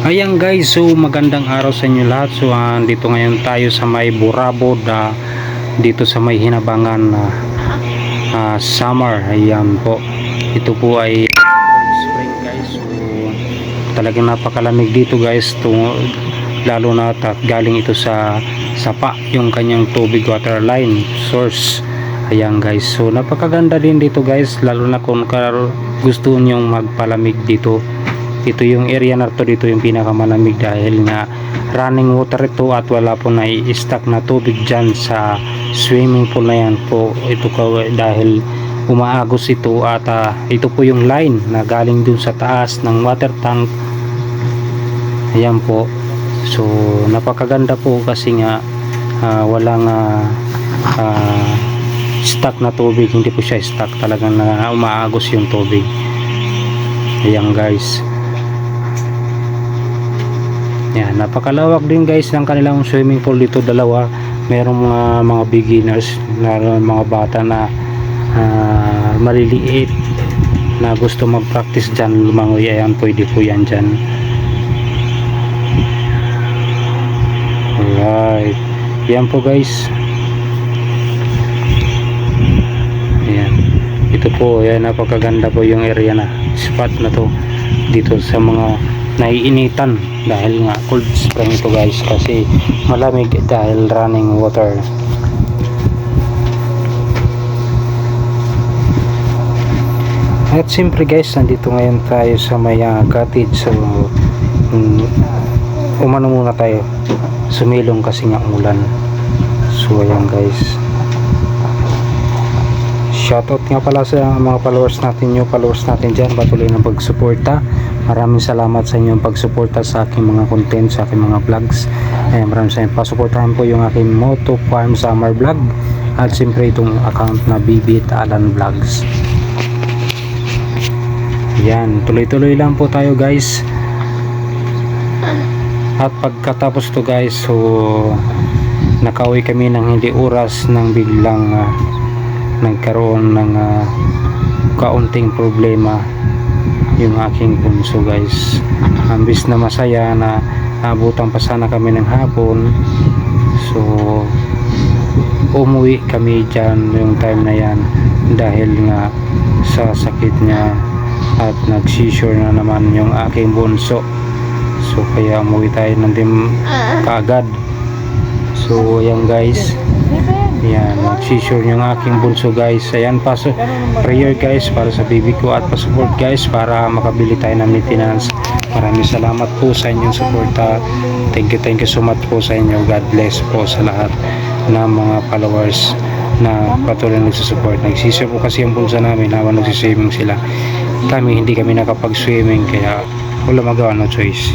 Ayan guys, so magandang araw sa inyo lahat. So dito ngayon tayo sa may Burabod, dito sa may Hinabangan summer. Ayan po, ito po ay spring guys. So talagang napakalamig dito guys, lalo na galing ito sa sapa yung kanyang tubig, water line source. Ayan guys, so napakaganda din dito guys, lalo na kung gusto nyong magpalamig dito. Ito yung area na to, dito yung pinakamalamig dahil nga running water ito at wala po na i-stack na tubig dyan sa swimming pool na yan po. Ito dahil umaagos ito at ito po yung line na galing dun sa taas ng water tank. Ayan po, so napakaganda po kasi nga walang stack na tubig, hindi po siya stack, talagang na umaagos yung tubig. Ayan guys, yan, napakalawak din guys ng kanilang swimming pool dito, dalawa. Merong mga beginners, mga bata na maliliit na gusto mag-practice dyan, lumangoy. Ayan, pwede po yan dyan. Alright, yan po guys. Ayan, ito po, yan, napakaganda po yung area na spot na to dito sa mga naiinitan dahil nga cold spring ito guys, kasi malamig dahil running water. At siyempre guys, nandito ngayon tayo sa may cottage. So umano muna tayo, sumilong kasi nga ulan. So ayan guys, shoutout nga pala sa mga followers natin, new followers natin dyan, patuloy ng pagsuporta. Maraming salamat sa inyong pagsuporta sa aking mga content, sa aking mga vlogs. Maraming salamat. Pasuportahan po yung aking Moto Farm Summer Vlog at siyempre itong account na Bibit Alan Vlogs. Yan, tuloy-tuloy lang po tayo guys. At pagkatapos to guys, so nakauwi kami ng hindi oras nang biglang nagkaroon ng kaunting problema yung aking bunso guys. Ambis na masaya na abutan pa sana kami ng hapon, so umuwi kami dyan yung time na yan dahil nga sa sakit niya at nag-seizure na naman yung aking bunso. So kaya umuwi tayo nandun kaagad. So ayan guys, yan, mag-seizure yung aking bunso guys. Ayan, prayer guys para sa baby ko at pa-support guys para makabili tayo ng maintenance. Maraming salamat po sa inyong suporta. Thank you so much po sa inyo. God bless po sa lahat ng mga followers na patuloy nagsusupport. Nag-seizure po kasi yung bunso namin habang nagsiswimming sila. Hindi kami nakapag-swimming kaya wala magawa, no choice.